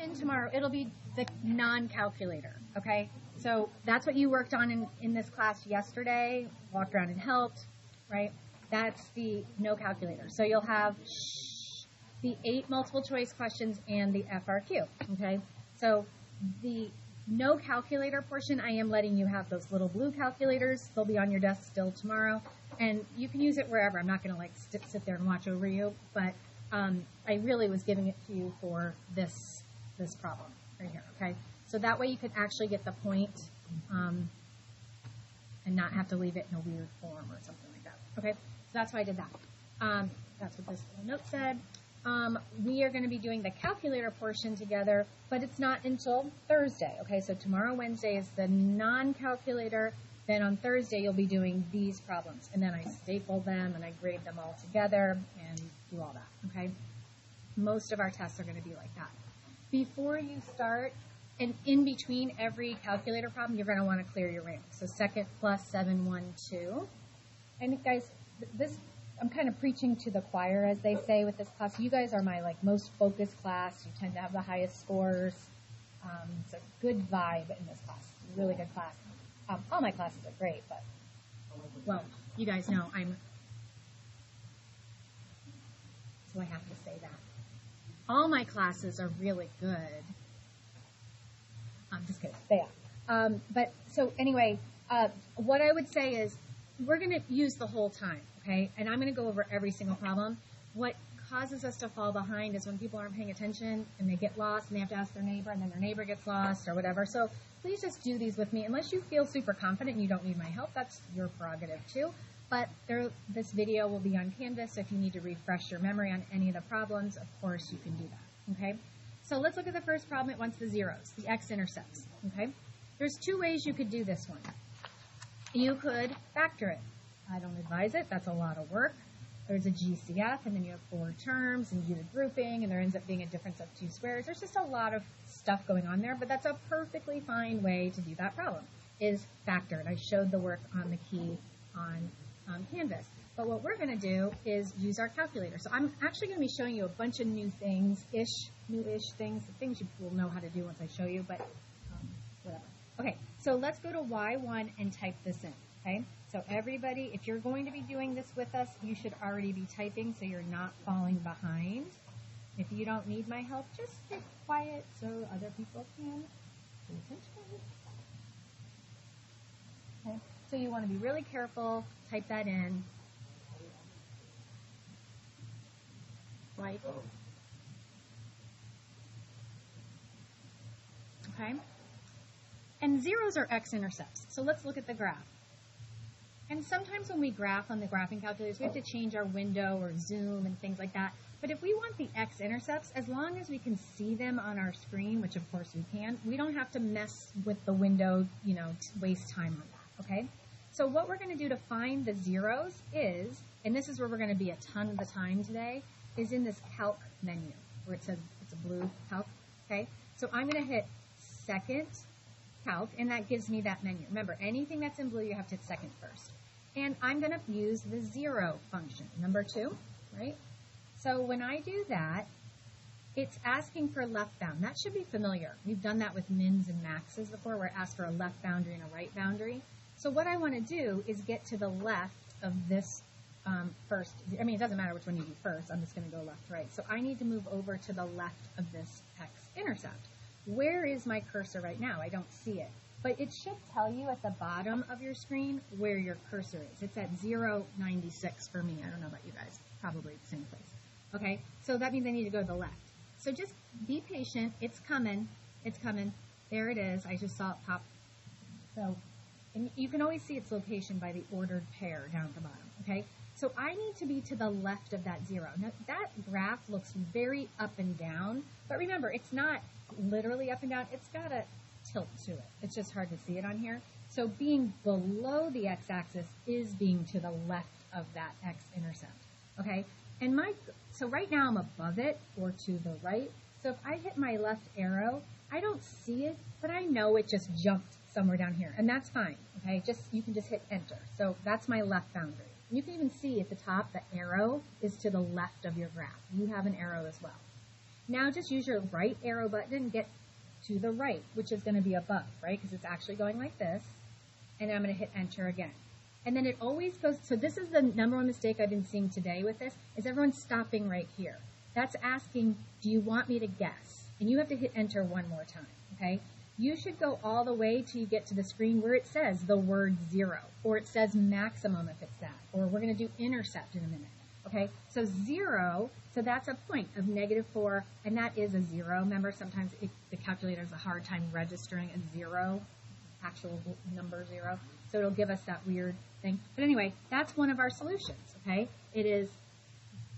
in tomorrow, it'll be the non-calculator, okay? So that's what you worked on in this class yesterday, walked around and helped, right? That's the no calculator. So you'll have the 8 multiple choice questions and the FRQ, okay? So the no calculator portion, I am letting you have those little blue calculators. They'll be on your desk still tomorrow, and you can use it wherever. I'm not going to like sit there and watch over you, but I really was giving it to you for this problem right here, okay? So that way you can actually get the point and not have to leave it in a weird form or something like that, okay? So that's why I did that. That's what this little note said. We are going to be doing the calculator portion together, but it's not until Thursday, okay? So tomorrow, Wednesday, is the non-calculator. Then on Thursday, you'll be doing these problems. And then I staple them, and I grade them all together and do all that, okay? Most of our tests are going to be like that. Before you start, and in between every calculator problem, you're going to want to clear your rank. So second plus 7, 1, 2. And guys, this, I'm kind of preaching to the choir, as they say with this class. You guys are my like most focused class. You tend to have the highest scores. It's a good vibe in this class. It's a really good class. All my classes are great, but, well, you guys know so I have to say that. All my classes are really good. I'm just kidding. They are. But so anyway, what I would say is we're going to use the whole time, okay? And I'm going to go over every single problem. What causes us to fall behind is when people aren't paying attention and they get lost and they have to ask their neighbor and then their neighbor gets lost or whatever. So please just do these with me. Unless you feel super confident and you don't need my help, that's your prerogative too. But this video will be on Canvas, so if you need to refresh your memory on any of the problems, of course you can do that, okay? So let's look at the first problem. It wants the zeros, the x-intercepts, okay? There's 2 ways you could do this one. You could factor it. I don't advise it. That's a lot of work. There's a GCF, and then you have 4 terms, and you do the grouping, and there ends up being a difference of 2 squares. There's just a lot of stuff going on there, but that's a perfectly fine way to do that problem, is factor. And I showed the work on the key on Canvas. But what we're going to do is use our calculator. So I'm actually going to be showing you a bunch of new things, new-ish things, things you will know how to do once I show you, but whatever. Okay, so let's go to Y1 and type this in, okay? So everybody, if you're going to be doing this with us, you should already be typing so you're not falling behind. If you don't need my help, just get quiet so other people can pay attention. Okay, so you want to be really careful, type that in. Right. Okay. And zeros are x-intercepts. So let's look at the graph. And sometimes when we graph on the graphing calculators, we have to change our window or zoom and things like that. But if we want the x-intercepts, as long as we can see them on our screen, which of course we can, we don't have to mess with the window, you know, waste time on that, okay? So what we're going to do to find the zeros is, and this is where we're going to be a ton of the time today, is in this calc menu, where it says it's a blue calc, okay? So I'm going to hit second calc, and that gives me that menu. Remember, anything that's in blue, you have to hit second first. And I'm going to use the zero function, number 2, right? So when I do that, it's asking for left bound. That should be familiar. We've done that with mins and maxes before, where it asks for a left boundary and a right boundary. So what I want to do is get to the left of this first. I mean, it doesn't matter which one you do first. I'm just going to go left, right. So I need to move over to the left of this x-intercept. Where is my cursor right now? I don't see it. But it should tell you at the bottom of your screen where your cursor is. It's at 0.96 for me. I don't know about you guys. Probably the same place. Okay, so that means I need to go to the left. So just be patient. It's coming. It's coming. There it is. I just saw it pop. So, and you can always see its location by the ordered pair down at the bottom. Okay, so I need to be to the left of that 0. Now, that graph looks very up and down. But remember, it's not literally up and down. It's got a tilt to it. It's just hard to see it on here. So being below the x-axis is being to the left of that x-intercept. Okay, and so right now I'm above it or to the right. So if I hit my left arrow, I don't see it, but I know it just jumped somewhere down here, and that's fine. Okay, you can just hit enter. So that's my left boundary. You can even see at the top the arrow is to the left of your graph. You have an arrow as well. Now just use your right arrow button and get to the right, which is going to be above, right? Because it's actually going like this. And then I'm going to hit enter again. And then it always goes, so this is the number one mistake I've been seeing today with this, is everyone's stopping right here. That's asking, do you want me to guess? And you have to hit enter one more time, okay? You should go all the way till you get to the screen where it says the word 0, or it says maximum if it's that, or we're going to do intercept in a minute, okay? So 0, so that's a point of -4, and that is a 0. Remember, sometimes the calculator has a hard time registering a 0, actual number 0, so it'll give us that weird thing. But anyway, that's one of our solutions, okay? It is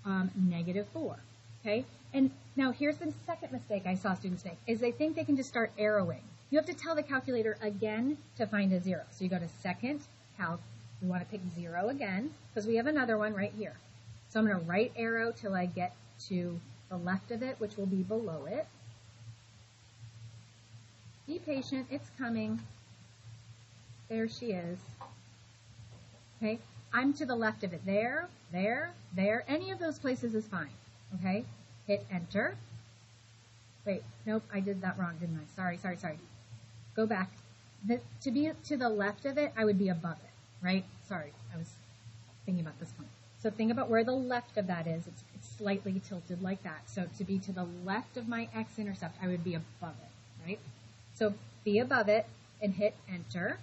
-4, okay? And now here's the second mistake I saw students make, is they think they can just start arrowing. You have to tell the calculator again to find a 0. So you go to second calc, we want to pick 0 again, because we have another one right here. So I'm going to right arrow till I get to the left of it, which will be below it. Be patient, it's coming. There she is. Okay, I'm to the left of it. There, there, there. Any of those places is fine. Okay, hit enter. Wait, nope, I did that wrong, didn't I? Sorry. Go back. To be to the left of it, I would be above it, right? Sorry, I was thinking about this point. So think about where the left of that is. It's slightly tilted like that. So to be to the left of my x-intercept, I would be above it, right? So be above it and hit enter.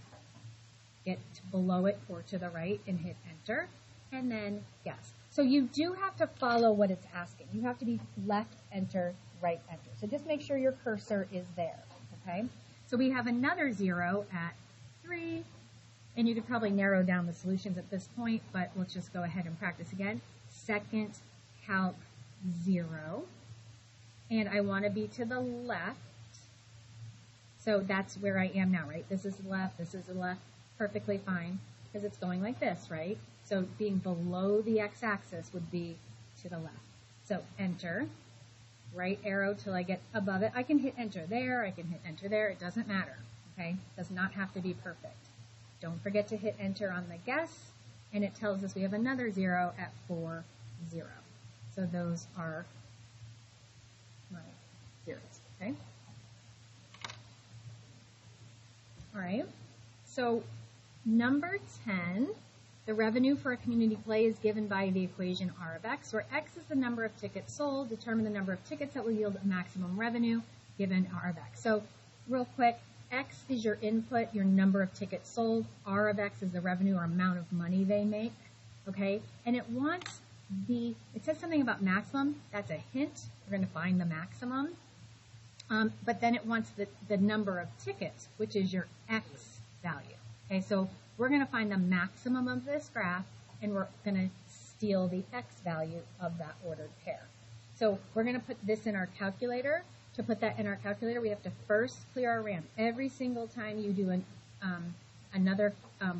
Get below it or to the right and hit enter, and then guess. So you do have to follow what it's asking. You have to be left enter, right enter. So just make sure your cursor is there, okay? So we have another 0 at 3, and you could probably narrow down the solutions at this point, but let's just go ahead and practice again. Second calc 0, and I want to be to the left. So that's where I am now, right? This is the left, this is the left. Perfectly fine, because it's going like this, right? So being below the x-axis would be to the left. So enter, right arrow till I get above it. I can hit enter there, I can hit enter there, it doesn't matter, okay? Does not have to be perfect. Don't forget to hit enter on the guess, and it tells us we have another 0 at 4, 0. So those are my zeros, okay? All right, so number 10, the revenue for a community play is given by the equation R of X, where X is the number of tickets sold. Determine the number of tickets that will yield a maximum revenue given R of X. So real quick, X is your input, your number of tickets sold. R of X is the revenue or amount of money they make, okay? And it wants it says something about maximum. That's a hint. We're going to find the maximum. But then it wants the number of tickets, which is your X value. Okay, so we're going to find the maximum of this graph, and we're going to steal the X value of that ordered pair. So we're going to put this in our calculator. To put that in our calculator, we have to first clear our RAM. Every single time you do another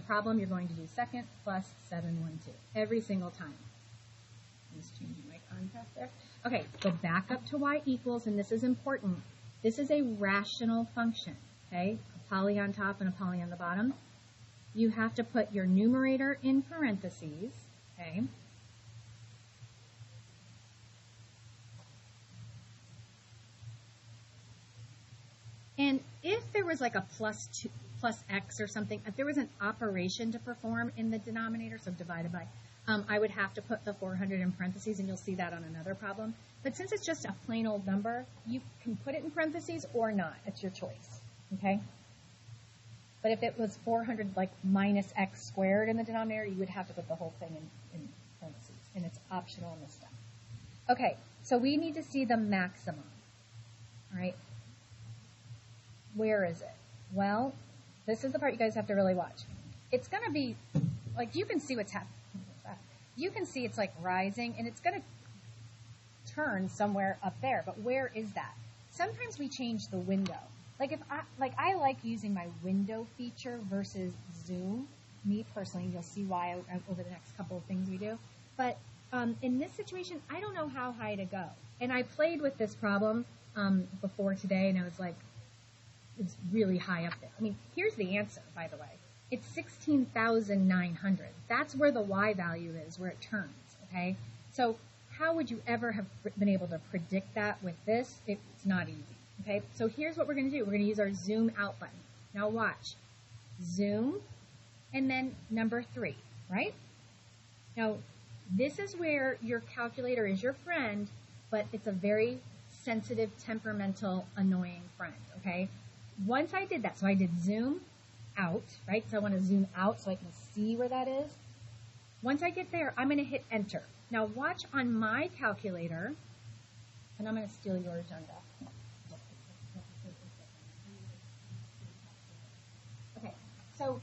problem, you're going to do second plus 712. Every single time. I'm just changing my contrast there. Okay, go back up to y equals, and this is important. This is a rational function, okay? A poly on top and a poly on the bottom. You have to put your numerator in parentheses, okay? And if there was like a plus x or something, if there was an operation to perform in the denominator, so divided by, I would have to put the 400 in parentheses, and you'll see that on another problem. But since it's just a plain old number, you can put it in parentheses or not. It's your choice, okay? But if it was 400, like minus x squared in the denominator, you would have to put the whole thing in parentheses, and it's optional in this stuff. Okay, so we need to see the maximum, all right? Where is it? Well, this is the part you guys have to really watch. It's going to be, like, you can see what's happening. You can see it's like rising, and it's going to turn somewhere up there. But where is that? Sometimes we change the window. Like I like using my window feature versus zoom. Me personally, you'll see why over the next couple of things we do. But in this situation, I don't know how high to go. And I played with this problem before today, and I was like, it's really high up there. I mean, here's the answer, by the way. It's 16,900. That's where the y value is, where it turns, okay? So how would you ever have been able to predict that with this? It's not easy. Okay, so here's what we're going to do. We're going to use our zoom out button. Now watch. Zoom, and then number 3, right? Now, this is where your calculator is your friend, but it's a very sensitive, temperamental, annoying friend, okay? Once I did that, so I did zoom out, right? So I want to zoom out so I can see where that is. Once I get there, I'm going to hit enter. Now watch on my calculator, and I'm going to steal your agenda. Okay, so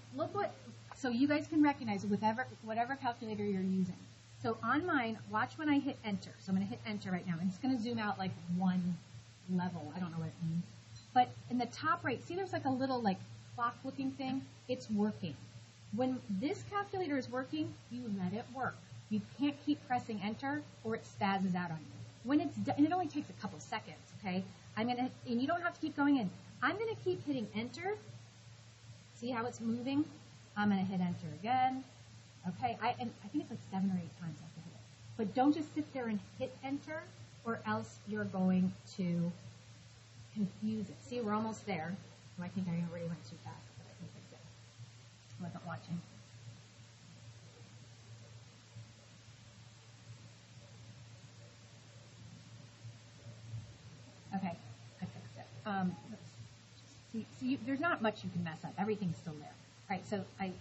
so you guys can recognize whatever calculator you're using. So on mine, watch when I hit enter. So I'm going to hit enter right now, and it's going to zoom out like 1 level. I don't know what it means. But in the top right, see there's like a little like clock looking thing? It's working. When this calculator is working, you let it work. You can't keep pressing enter or it spazzes out on you. When it's done, and it only takes a couple seconds, okay? And you don't have to keep going in. I'm going to keep hitting enter. See how it's moving? I'm going to hit enter again. Okay, I think it's like 7 or 8 times I have to hit it. But don't just sit there and hit enter or else you're going to confuse it. See, we're almost there. Well, I think I already went too fast, but I think I did. I wasn't watching. Okay, I fixed it. See, there's not much you can mess up. Everything's still there. All right, so I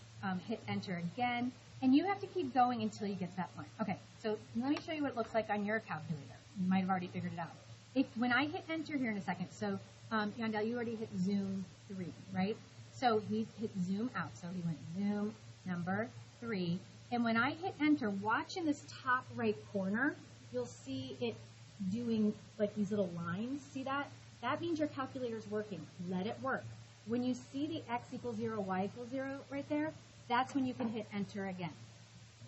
hit enter again, and you have to keep going until you get to that point. Okay, so let me show you what it looks like on your calculator. You might have already figured it out. When I hit enter here in a second, so Yandel, you already hit zoom 3, right? So he hit zoom out. So he went zoom number 3. And when I hit enter, watch in this top right corner, you'll see it doing like these little lines. See that? That means your calculator's working. Let it work. When you see the x equals 0, y equals 0 right there, that's when you can hit enter again.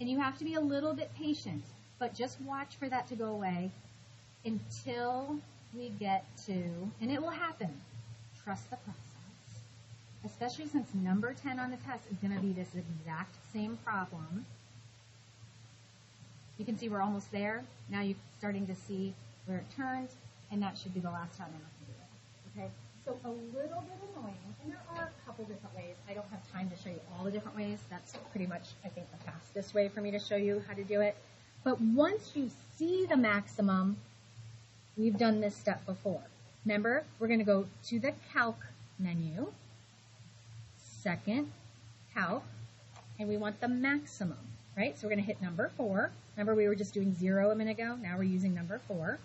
And you have to be a little bit patient, but just watch for that to go away until we get to, and it will happen. Trust the process. Especially since number 10 on the test is going to be this exact same problem. You can see we're almost there. Now you're starting to see where it turns, and that should be the last time I have to do it. Okay? So a little bit annoying, and there are a couple different ways. I don't have time to show you all the different ways. That's pretty much, I think, the fastest way for me to show you how to do it. But once you see the maximum, we've done this step before. Remember, we're going to go to the calc menu, second calc, and we want the maximum, right? So we're going to hit number 4. Remember, we were just doing 0 a minute ago. Now we're using number 4.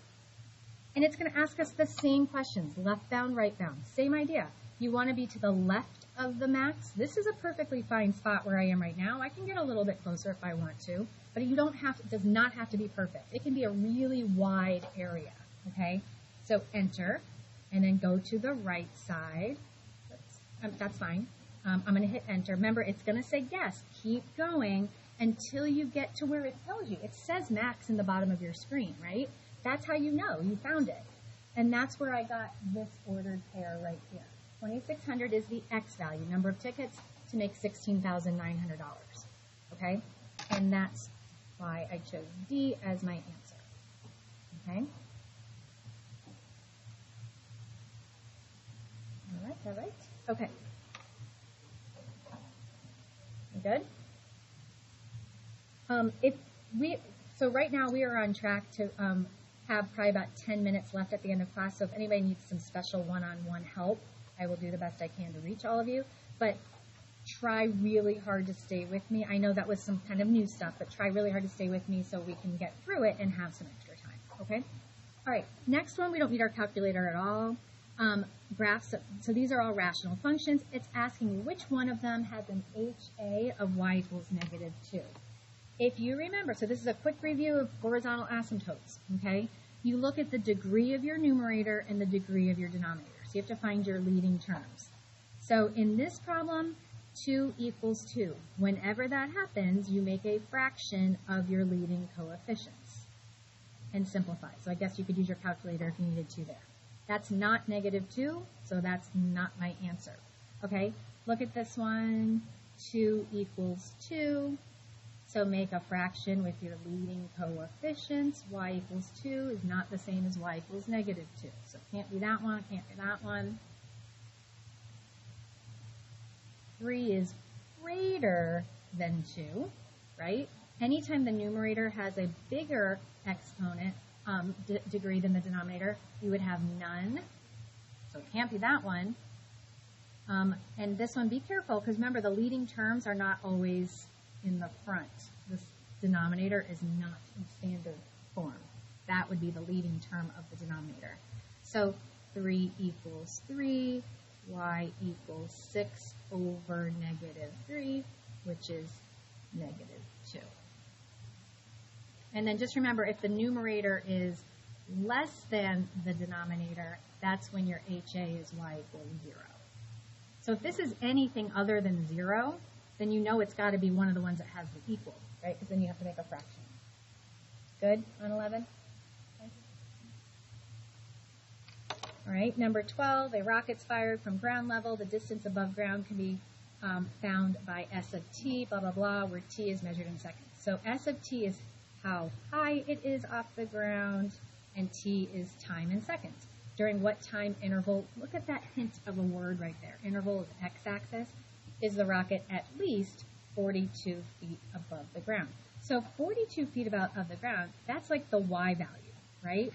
And it's going to ask us the same questions, left bound, right bound. Same idea. You want to be to the left of the max. This is a perfectly fine spot where I am right now. I can get a little bit closer if I want to, but you don't have to, it does not have to be perfect. It can be a really wide area, okay? So enter, and then go to the right side. That's fine. I'm going to hit enter. Remember, it's going to say yes. Keep going until you get to where it tells you. It says max in the bottom of your screen, right? That's how you know you found it. And that's where I got this ordered pair right here. 2,600 is the X value, number of tickets to make $16,900. Okay? And that's why I chose D as my answer. Okay? All right. Okay. You good? So right now we are on track to have probably about 10 minutes left at the end of class. So if anybody needs some special one-on-one help, I will do the best I can to reach all of you. But try really hard to stay with me. I know that was some kind of new stuff, but try really hard to stay with me so we can get through it and have some extra time. Okay? All right. Next one, we don't need our calculator at all. Graphs. So these are all rational functions. It's asking you which one of them has an HA of y equals -2. If you remember, so this is a quick review of horizontal asymptotes, okay? You look at the degree of your numerator and the degree of your denominator. So you have to find your leading terms. So in this problem, 2 equals 2. Whenever that happens, you make a fraction of your leading coefficients and simplify. So I guess you could use your calculator if you needed to there. That's not -2, so that's not my answer. Okay, look at this one. 2 equals 2. So make a fraction with your leading coefficients. Y equals 2 is not the same as y equals negative 2. So it can't be that one, can't be that one. 3 is greater than 2, right? Anytime the numerator has a bigger exponent degree than the denominator, you would have none. So it can't be that one. And this one, be careful, because remember, the leading terms are not always in the front. This denominator is not in standard form. That would be the leading term of the denominator. So 3 equals 3, y equals 6 over negative 3, which is negative 2. And then just remember, if the numerator is less than the denominator, that's when your HA is y equals 0. So if this is anything other than 0, then you know it's got to be one of the ones that has the equal, right? Because then you have to make a fraction. Good on 11? Okay. All right, number 12, a rocket's fired from ground level. The distance above ground can be found by S of t, blah, blah, blah, where t is measured in seconds. So S of t is how high it is off the ground, and t is time in seconds. During what time interval, look at that hint of a word right there. Interval is x-axis. Is the rocket at least 42 feet above the ground? So 42 feet above the ground, that's like the y value, right?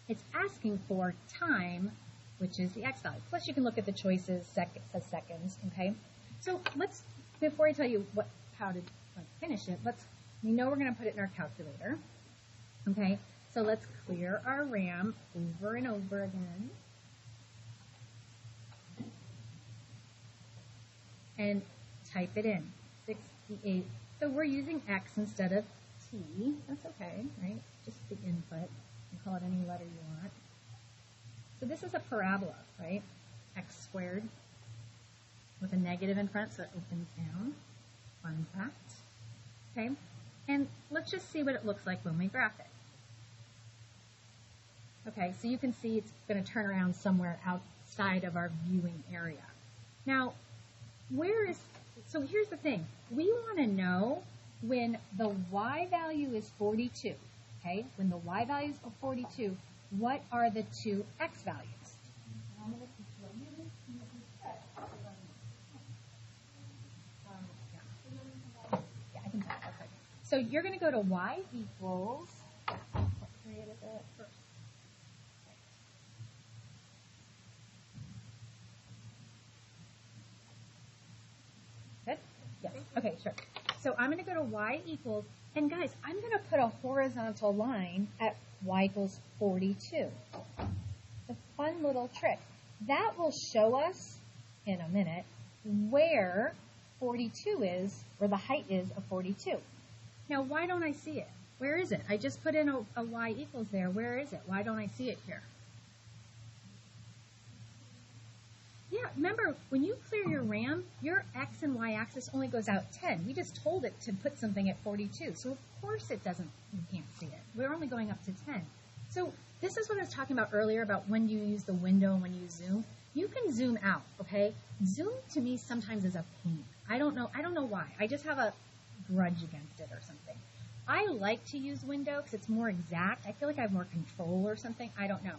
It's asking for time, which is the x value. Plus you can look at the choices, says seconds, okay? So let's, before I tell you how to finish it, we know we're going to put it in our calculator, okay? So let's clear our RAM over and over again. And type it in, 68. So we're using x instead of t. That's okay, right? Just the input. You call it any letter you want. So this is a parabola, right? X squared with a negative in front, so it opens down. Fun fact. Okay, and let's just see what it looks like when we graph it. Okay, so you can see it's going to turn around somewhere outside of our viewing area. Now, so here's the thing. We want to know when the y value is 42, okay? When the y value is 42, what are the two x values? Yeah, I can tell. Okay. So you're going to go to y equals, what period is it first? Good? Yes. Okay, sure. So I'm going to go to y equals, and guys, I'm going to put a horizontal line at y equals 42. A fun little trick. That will show us in a minute where 42 is, or the height is of 42. Now, why don't I see it? Where is it? I just put in a y equals there. Where is it? Why don't I see it here? Yeah, remember, when you clear your RAM, your x and y axis only goes out 10. We just told it to put something at 42. So, of course, you can't see it. We're only going up to 10. So, this is what I was talking about earlier about when you use the window and when you zoom. You can zoom out, okay? Zoom, to me, sometimes is a pain. I don't know why. I just have a grudge against it or something. I like to use window because it's more exact. I feel like I have more control or something. I don't know.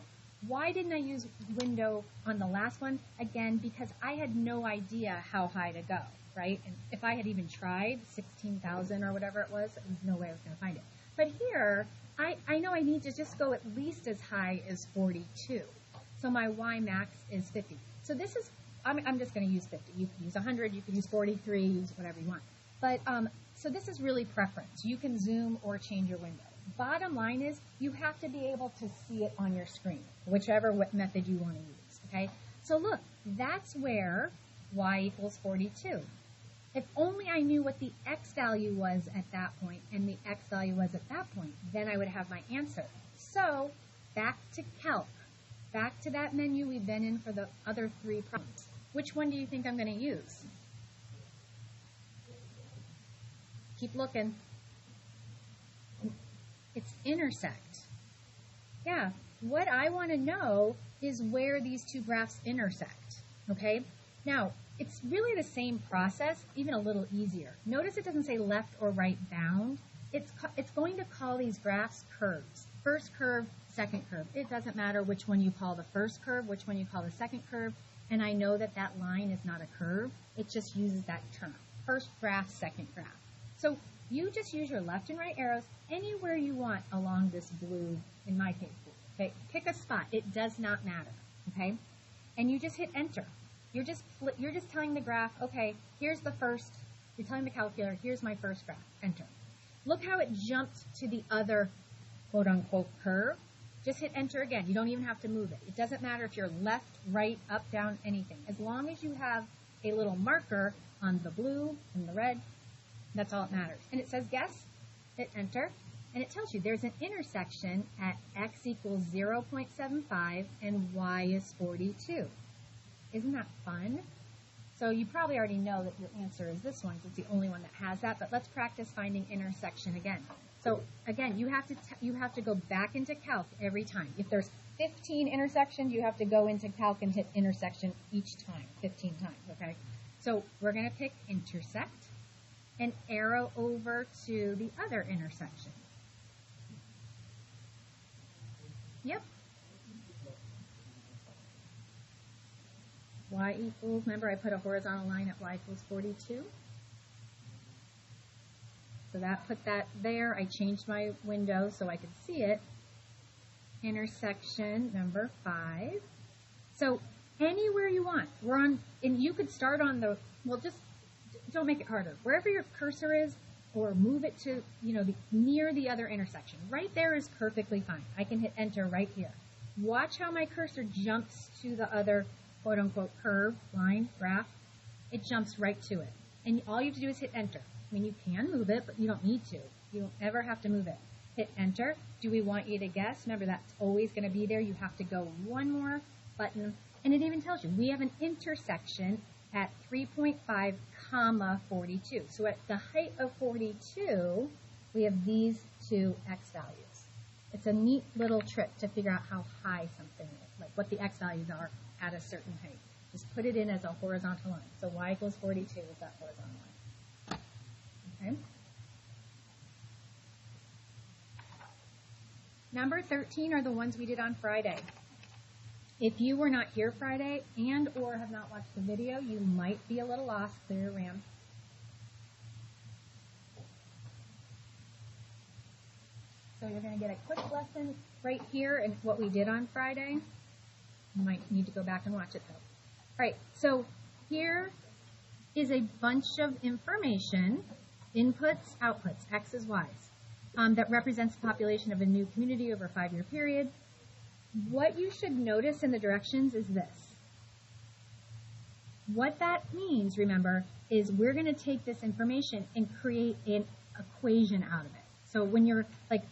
Why didn't I use window on the last one? Again, because I had no idea how high to go, right? And if I had even tried 16,000 or whatever it was, there was no way I was going to find it. But here, I know I need to just go at least as high as 42. So my Y max is 50. So this is, I'm just going to use 50. You can use 100, you can use 43, use whatever you want. But, so this is really preference. You can zoom or change your window. Bottom line is you have to be able to see it on your screen, whichever method you want to use, okay? So look, that's where y equals 42. If only I knew what the x value was at that point and the x value was at that point, then I would have my answer. So back to calc, back to that menu we've been in for the other three problems. Which one do you think I'm going to use? Keep looking. It's intersect. Yeah, what I want to know is where these two graphs intersect, okay? Now, it's really the same process, even a little easier. Notice it doesn't say left or right bound. It's going to call these graphs curves. First curve, second curve. It doesn't matter which one you call the first curve, which one you call the second curve. And I know that that line is not a curve. It just uses that term. First graph, second graph. So you just use your left and right arrows anywhere you want along this blue, in my case, blue. Okay, pick a spot. It does not matter. Okay, and you just hit enter. You're just telling the graph, okay, here's the first. You're telling the calculator, here's my first graph. Enter. Look how it jumped to the other quote unquote curve. Just hit enter again. You don't even have to move it. It doesn't matter if you're left, right, up, down, anything. As long as you have a little marker on the blue and the red, that's all that matters. And it says guess, hit enter, and it tells you there's an intersection at x equals 0.75 and y is 42. Isn't that fun? So you probably already know that your answer is this one, because it's the only one that has that, but let's practice finding intersection again. So again, you have to go back into calc every time. If there's 15 intersections, you have to go into calc and hit intersection each time, 15 times, okay? So we're going to pick intersect and arrow over to the other intersection. Yep. Y equals, remember I put a horizontal line at y equals 42. So that put that there. I changed my window so I could see it. Intersection number 5. So anywhere you want. And you could start on the, well, just don't make it harder. Wherever your cursor is, or move it to, near the other intersection. Right there is perfectly fine. I can hit enter right here. Watch how my cursor jumps to the other quote unquote curve, line, graph. It jumps right to it. And all you have to do is hit enter. I mean, you can move it, but you don't need to. You don't ever have to move it. Hit enter. Do we want you to guess? Remember, that's always going to be there. You have to go one more button. And it even tells you we have an intersection at 3.5 comma 42. So at the height of 42, we have these two x values. It's a neat little trick to figure out how high something is, like what the x values are at a certain height. Just put it in as a horizontal line. So y equals 42 is that horizontal line. Okay. Number 13 are the ones we did on Friday. If you were not here Friday and or have not watched the video, you might be a little lost. Clear your RAM. So you're going to get a quick lesson right here in what we did on Friday. You might need to go back and watch it though. All right, so here is a bunch of information, inputs, outputs, X's, Y's, that represents the population of a new community over a 5-year period. What you should notice in the directions is this. What that means, remember, is we're going to take this information and create an equation out of it. So when you're like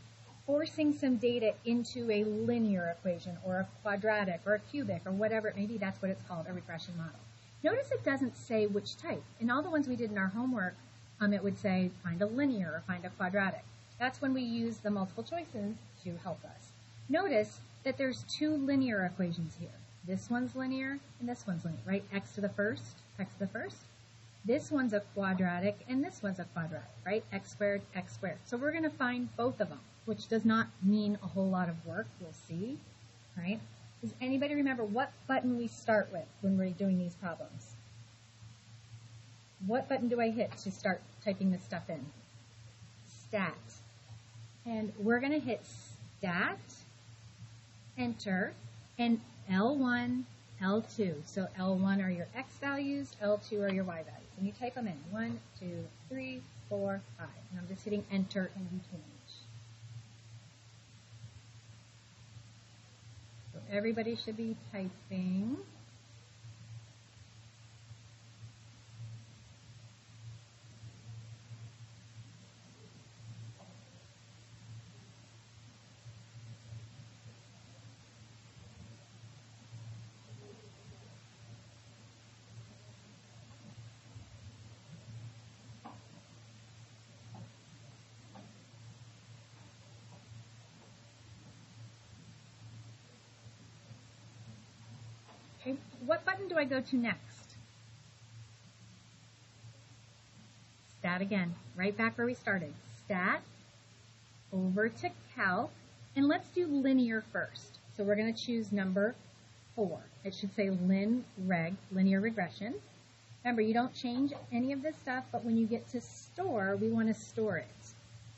forcing some data into a linear equation or a quadratic or a cubic or whatever it may be, that's what it's called, a regression model. Notice it doesn't say which type. In all the ones we did in our homework, it would say find a linear or find a quadratic. That's when we use the multiple choices to help us. Notice that there's 2 linear equations here. This one's linear and this one's linear, right? X to the first, X to the first. This one's a quadratic and this one's a quadratic, right? X squared, X squared. So we're going to find both of them, which does not mean a whole lot of work. We'll see, right? Does anybody remember what button we start with when we're doing these problems? What button do I hit to start typing this stuff in? Stat. And we're going to hit stat, enter, and L1, L2. So L1 are your X values, L2 are your Y values. And you type them in. 1, 2, 3, 4, 5. And I'm just hitting enter in between each. So everybody should be typing. What button do I go to next? stat again, right back where we started. Stat, over to calc, and let's do linear first. So we're going to choose number 4. It should say linear regression. Remember, you don't change any of this stuff, but when you get to store, we want to store it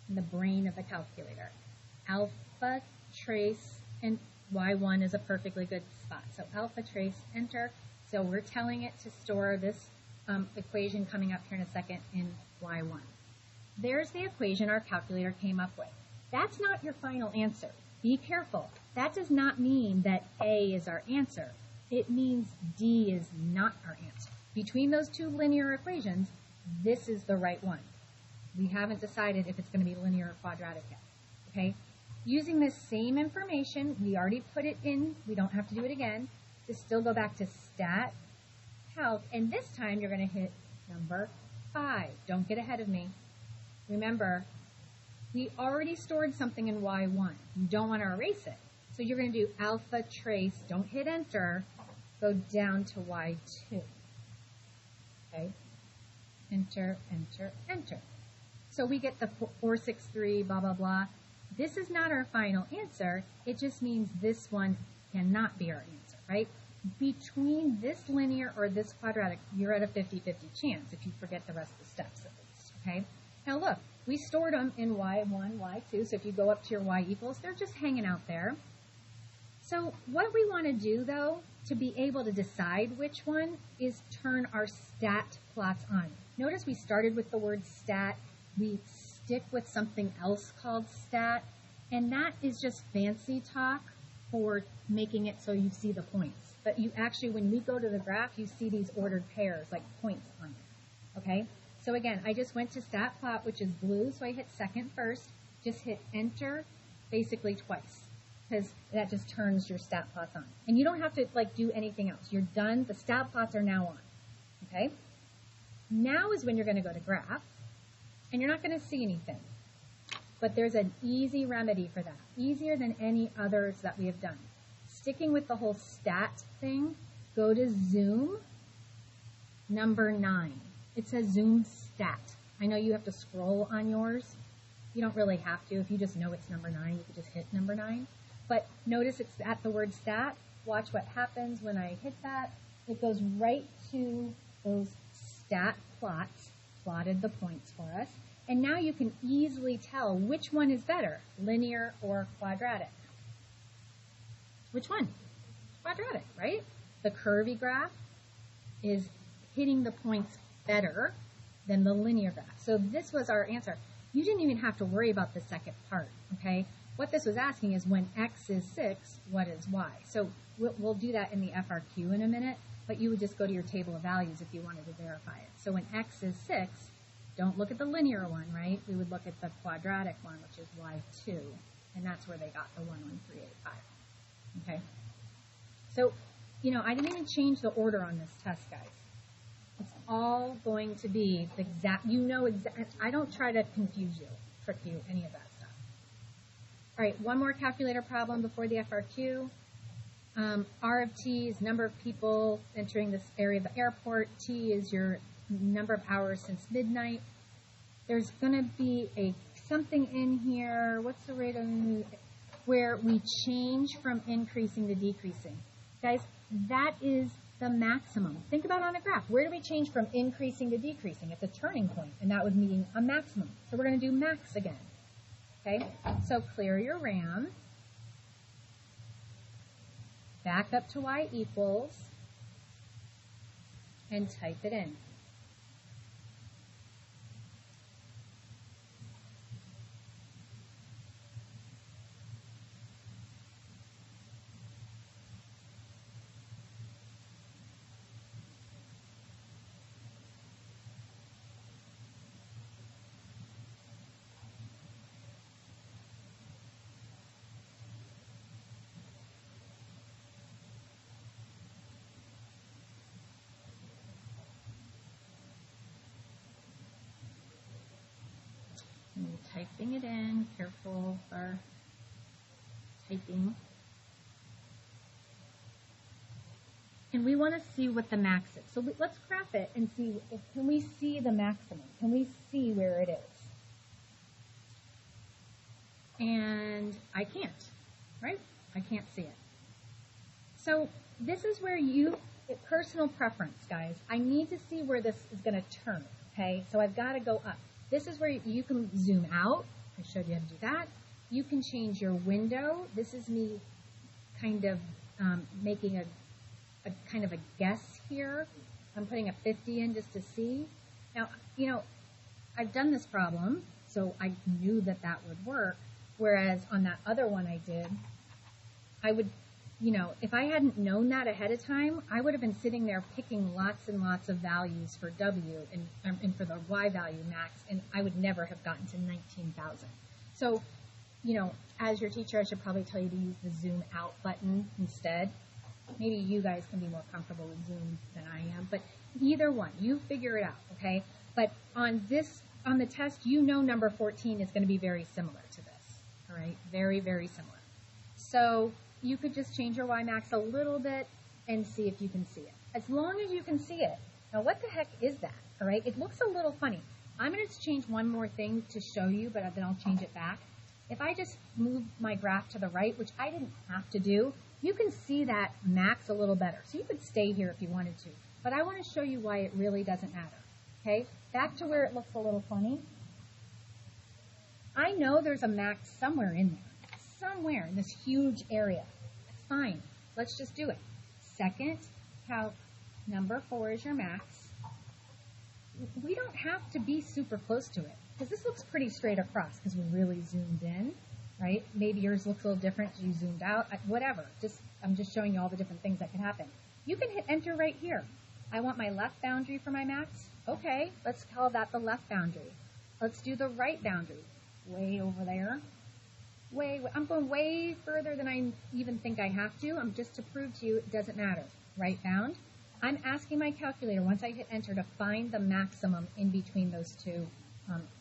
in the brain of the calculator. Alpha, trace, and Y1 is a perfectly good spot. So alpha, trace, enter. So we're telling it to store this equation coming up here in a second in Y1. There's the equation our calculator came up with. That's not your final answer. Be careful. That does not mean that A is our answer. It means D is not our answer. Between those two linear equations, this is the right one. We haven't decided if it's going to be linear or quadratic yet. Okay? Using this same information, we already put it in. We don't have to do it again. Just still go back to stat, calc, and this time you're going to hit number 5. Don't get ahead of me. Remember, we already stored something in Y1. You don't want to erase it. So you're going to do alpha, trace, don't hit enter, go down to Y2. Okay? Enter, enter, enter. So we get the 463, blah, blah, blah. This is not our final answer. It just means this one cannot be our answer, right? Between this linear or this quadratic, you're at a 50-50 chance if you forget the rest of the steps at least, okay? Now look, we stored them in Y1, Y2, so if you go up to your Y equals, they're just hanging out there. So what we want to do, though, to be able to decide which one is turn our stat plots on. Notice we started with the word stat. We stick with something else called stat, and that is just fancy talk for making it so you see the points. But you actually, when we go to the graph, you see these ordered pairs, like points on it, okay? So again, I just went to stat plot, which is blue, so I hit second first, just hit enter basically twice, because that just turns your stat plots on. And you don't have to like do anything else. You're done. The stat plots are now on, okay? Now is when you're going to go to graph, and you're not going to see anything. But there's an easy remedy for that, easier than any others that we have done. Sticking with the whole stat thing, go to zoom, number 9. It says zoom stat. I know you have to scroll on yours. You don't really have to. If you just know it's number 9, you could just hit number 9. But notice it's at the word stat. Watch what happens when I hit that. It goes right to those stat plots, plotted the points for us. And now you can easily tell which one is better, linear or quadratic. Which one? Quadratic, right? The curvy graph is hitting the points better than the linear graph. So this was our answer. You didn't even have to worry about the second part, okay? What this was asking is when x is 6, what is y? So we'll do that in the FRQ in a minute, but you would just go to your table of values if you wanted to verify it. So when x is 6, don't look at the linear one, right? We would look at the quadratic one, which is y2, and that's where they got the 11385. Okay? So, you know, I didn't even change the order on this test, guys. It's all going to be the exact, you know, I don't try to confuse you, trick you, any of that stuff. All right, one more calculator problem before the FRQ. R of T is number of people entering this area of the airport. T is your number of hours since midnight. There's going to be something in here. What's the rate of where we change from increasing to decreasing? Guys, that is the maximum. Think about it on a graph. Where do we change from increasing to decreasing? It's a turning point, and that would mean a maximum. So we're going to do max again. Okay? So clear your RAM. Back up to y equals, and type it in. Typing it in, careful for typing. And we want to see what the max is. So let's graph it and see, can we see the maximum? Can we see where it is? And I can't, right? I can't see it. So this is where personal preference, guys. I need to see where this is going to turn, okay? So I've got to go up. This is where you can zoom out. I showed you how to do that. You can change your window. This is me kind of making a kind of a guess here. I'm putting a 50 in just to see. Now, I've done this problem, so I knew that that would work. Whereas on that other one I did, I would, if I hadn't known that ahead of time, I would have been sitting there picking lots and lots of values for W and for the Y value max, and I would never have gotten to 19,000. So, as your teacher, I should probably tell you to use the zoom out button instead. Maybe you guys can be more comfortable with Zoom than I am, but either one, you figure it out, okay? But on the test, number 14 is going to be very similar to this, all right? Very, very similar. So you could just change your Y max a little bit and see if you can see it. As long as you can see it. Now, what the heck is that, all right? It looks a little funny. I'm going to change one more thing to show you, but then I'll change it back. If I just move my graph to the right, which I didn't have to do, you can see that max a little better. So you could stay here if you wanted to. But I want to show you why it really doesn't matter. Okay? Back to where it looks a little funny. I know there's a max somewhere in there. Somewhere in this huge area. That's fine. Let's just do it. Second, calc number 4 is your max. We don't have to be super close to it. Because this looks pretty straight across because we really zoomed in. Right? Maybe yours looks a little different because you zoomed out. Whatever. I'm just showing you all the different things that can happen. You can hit enter right here. I want my left boundary for my max. Okay, let's call that the left boundary. Let's do the right boundary. Way over there. I'm going way further than I even think I have to. I'm just to prove to you it doesn't matter. Right bound. I'm asking my calculator once I hit enter to find the maximum in between those two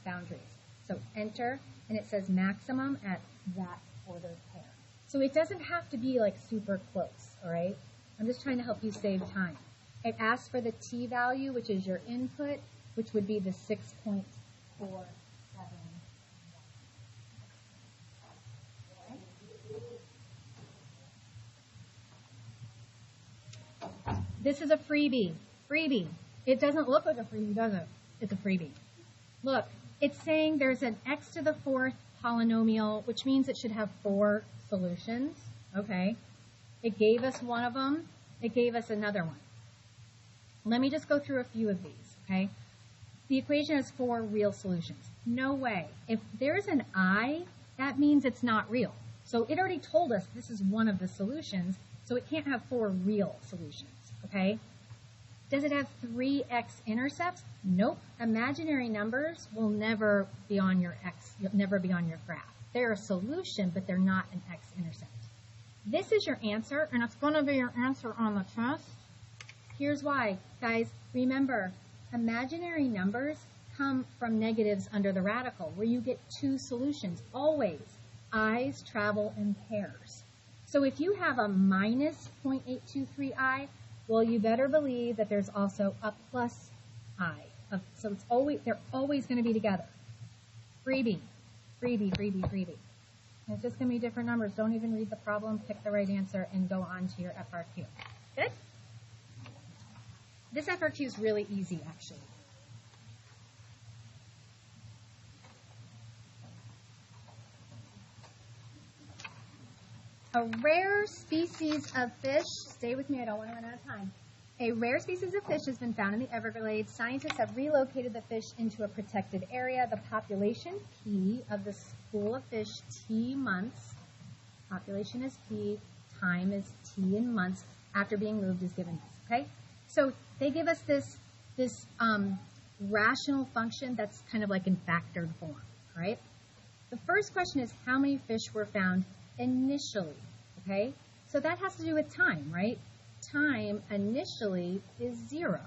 boundaries. So enter. And it says maximum at that ordered pair. So it doesn't have to be like super close, all right? I'm just trying to help you save time. It asks for the t value, which is your input, which would be the 6.47. This is a freebie. Freebie. It doesn't look like a freebie, does it? It's a freebie. Look. It's saying there's an x to the 4th polynomial, which means it should have 4 solutions, okay? It gave us one of them. It gave us another one. Let me just go through a few of these, okay? The equation has 4 real solutions. No way. If there's an I, that means it's not real. So it already told us this is one of the solutions, so it can't have 4 real solutions, okay? Does it have 3 x-intercepts? Nope. Imaginary numbers will never be on your graph. They're a solution, but they're not an x-intercept. This is your answer, and it's going to be your answer on the test. Here's why. Guys, remember, imaginary numbers come from negatives under the radical, where you get 2 solutions, always. I's travel in pairs. So if you have a minus 0.823i, well, you better believe that there's also a plus I. So they're always going to be together. Freebie, freebie, freebie, freebie. And it's just going to be different numbers. Don't even read the problem. Pick the right answer and go on to your FRQ. Good? This FRQ is really easy, actually. A rare species of fish, stay with me, I don't want to run out of time. A rare species of fish has been found in the Everglades. Scientists have relocated the fish into a protected area. The population P of the school of fish, T months. Population is P, time is T in months. After being moved is given this, okay? So they give us this rational function that's kind of like in factored form, right? The first question is how many fish were found initially, okay? So that has to do with time, right? Time initially is 0.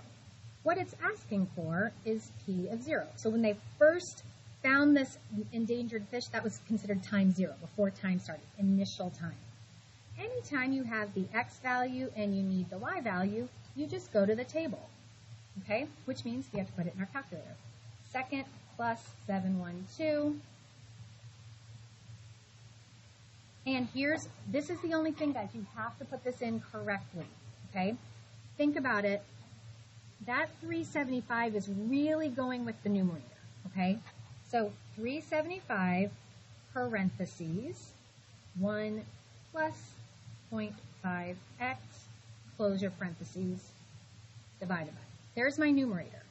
What it's asking for is P of 0. So when they first found this endangered fish, that was considered time 0, before time started, initial time. anytime you have the x value and you need the y value, you just go to the table, okay? Which means we have to put it in our calculator. Second plus 712. And this is the only thing, guys, you have to put this in correctly, okay? Think about it. That 375 is really going with the numerator, okay? So 375 parentheses 1 plus 0.5x, close your parentheses, divided by. There's my numerator.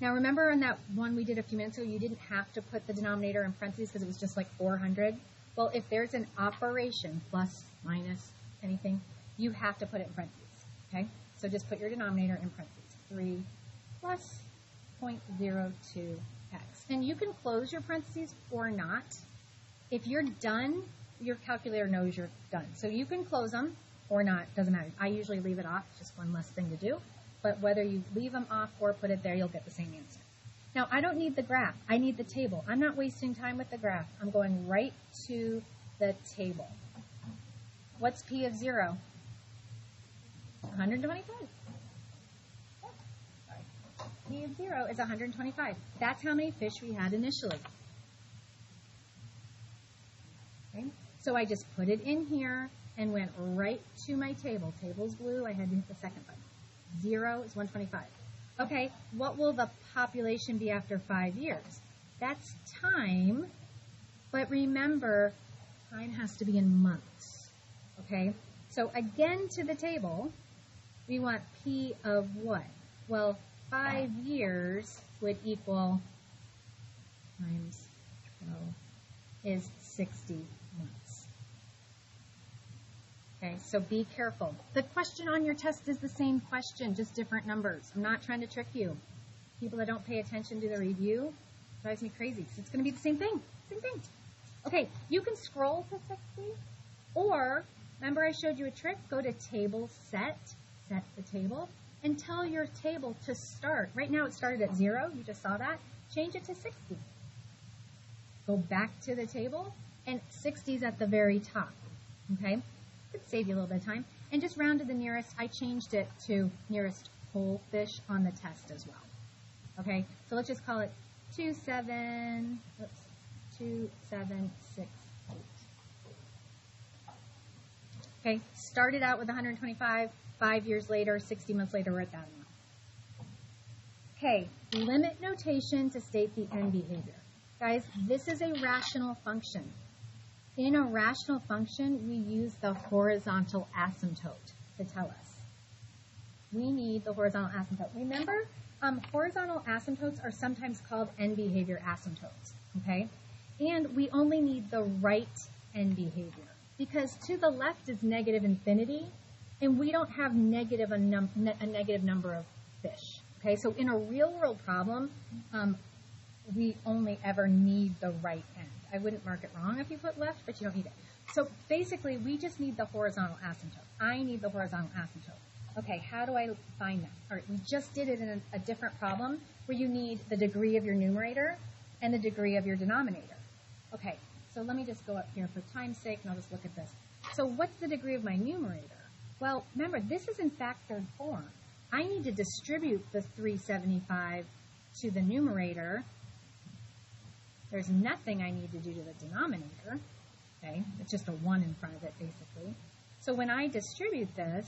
Now remember in that one we did a few minutes ago, you didn't have to put the denominator in parentheses because it was just like 400. Well, if there's an operation, plus, minus, anything, you have to put it in parentheses, okay? So just put your denominator in parentheses. 3 plus 0.02x. And you can close your parentheses or not. If you're done, your calculator knows you're done. So you can close them or not, doesn't matter. I usually leave it off, just one less thing to do. But whether you leave them off or put it there, you'll get the same answer. Now, I don't need the graph. I need the table. I'm not wasting time with the graph. I'm going right to the table. What's P of 0? 125. Oh, sorry. P of 0 is 125. That's how many fish we had initially. Okay? So I just put it in here and went right to my table. Table's blue. I had to hit the second button. 0 is 125. Okay, what will the population be after 5 years? That's time, but remember, time has to be in months, okay? So again to the table, we want P of what? Well, 5 years would equal times 12 is 60 months. Okay, so be careful. The question on your test is the same question, just different numbers. I'm not trying to trick you. People that don't pay attention to the review drives me crazy. So it's going to be the same thing. Same thing. Okay, you can scroll to 60, or remember I showed you a trick? Go to table set the table, and tell your table to start. Right now it started at 0. You just saw that. Change it to 60. Go back to the table, and 60 is at the very top. Okay? Could save you a little bit of time. And just round to the nearest. I changed it to nearest whole fish on the test as well. Okay, so let's just call it 2768. Okay, started out with 125. 5 years later, 60 months later, we're at that amount. Okay, limit notation to state the end behavior. Guys, this is a rational function. In a rational function, we use the horizontal asymptote to tell us. We need the horizontal asymptote. Remember, horizontal asymptotes are sometimes called end behavior asymptotes, okay? And we only need the right end behavior because to the left is negative infinity, and we don't have a negative number of fish, okay? So in a real-world problem, we only ever need the right end. I wouldn't mark it wrong if you put left, but you don't need it. So basically, we just need the horizontal asymptote. I need the horizontal asymptote. Okay, how do I find that? All right, we just did it in a different problem where you need the degree of your numerator and the degree of your denominator. Okay, so let me just go up here for time's sake, and I'll just look at this. So what's the degree of my numerator? Well, remember, this is in factored form. I need to distribute the 375 to the numerator. There's nothing I need to do to the denominator, okay? It's just a 1 in front of it, basically. So when I distribute this,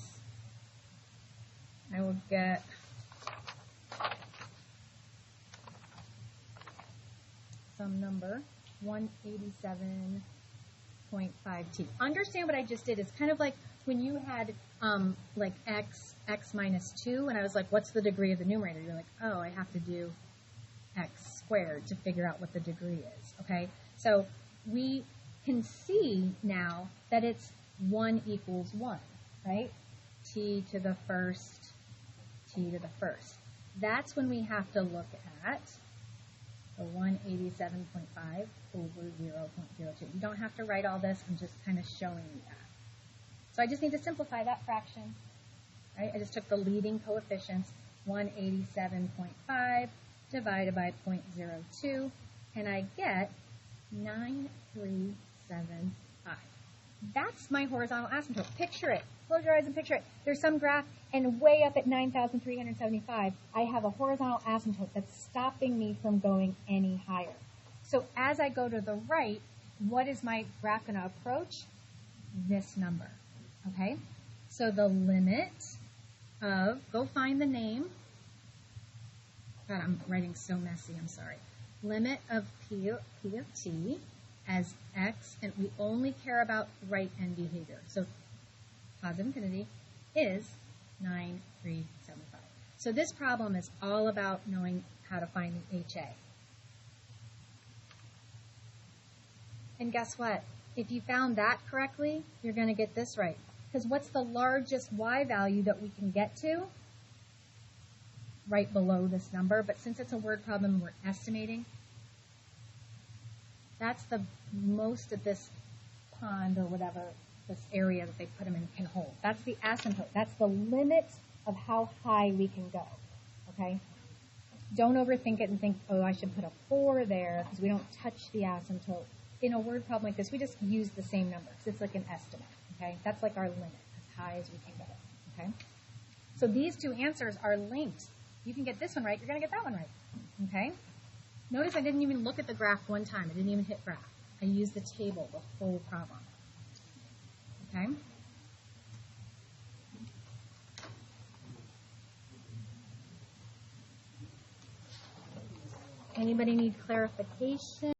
I will get some number, 187.5t. Understand what I just did. It's kind of like when you had like x minus 2, and I was like, what's the degree of the numerator? You're like, oh, I have to do x squared to figure out what the degree is, okay? So we can see now that it's 1 equals 1, right? T to the first, T to the first. That's when we have to look at the 187.5 over 0.02. You don't have to write all this. I'm just kind of showing you that. So I just need to simplify that fraction, right? I just took the leading coefficients, 187.5 divided by 0.02, and I get 9375. That's my horizontal asymptote. Picture it. Close your eyes and picture it. There's some graph, and way up at 9,375, I have a horizontal asymptote that's stopping me from going any higher. So as I go to the right, what is my graph going to approach? This number. Okay? So the limit of, go find the name. God, I'm writing so messy, I'm sorry. Limit of P of t as x, and we only care about right end behavior. So positive infinity is 9,375. So this problem is all about knowing how to find the HA. And guess what? If you found that correctly, you're going to get this right. Because what's the largest y value that we can get to? Right below this number. But since it's a word problem, we're estimating. That's the most of this pond or whatever, this area that they put them in can hold. That's the asymptote. That's the limit of how high we can go. Okay? Don't overthink it and think, oh, I should put a 4 there because we don't touch the asymptote. In a word problem like this, we just use the same number because it's like an estimate. Okay? That's like our limit, as high as we can go. Okay? So these two answers are linked. You can get this one right, you're going to get that one right. Okay? Notice I didn't even look at the graph one time. I didn't even hit graph. I used the table the whole problem. Okay? Anybody need clarification?